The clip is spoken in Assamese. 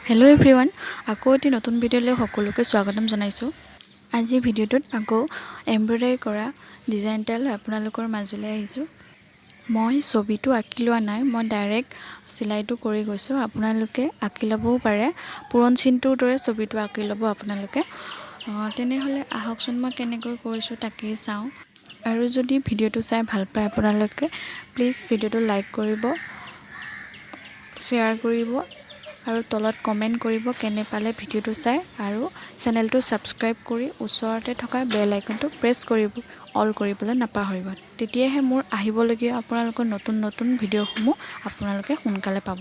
হেল্ল' এভৰিৱান, আকৌ এটি নতুন ভিডিঅ'লৈ সকলোকে স্বাগতম জনাইছোঁ। আজিৰ ভিডিঅ'টোত আকৌ এমব্ৰইডাৰী কৰা ডিজাইন এটা লৈ আপোনালোকৰ মাজলৈ আহিছোঁ। মই ছবিটো আঁকি লোৱা নাই, মই ডাইৰেক্ট চিলাইটো কৰি গৈছোঁ। আপোনালোকে আঁকি ল'বও পাৰে, পূৰণ চিনটোৰ দৰে ছবিটো আঁকি ল'ব আপোনালোকে। তেনেহ'লে আহকচোন মই কেনেকৈ কৰিছোঁ তাকেই চাওঁ। আৰু যদি ভিডিঅ'টো চাই ভাল পায় আপোনালোকে প্লিজ ভিডিঅ'টো লাইক কৰিব, শ্বেয়াৰ কৰিব আৰু তলত কমেণ্ট কৰিব কেনে পালে ভিডিঅ'টো চাই, আৰু চেনেলটো ছাবস্ক্ৰাইব কৰি ওচৰতে থকা বেল আইকনটো প্ৰেছ কৰিব, অল কৰিবলৈ নাপাহৰিব। তেতিয়াহে মোৰ আহিবলগীয়া আপোনালোকৰ নতুন ভিডিঅ'সমূহ আপোনালোকে সোনকালে পাব।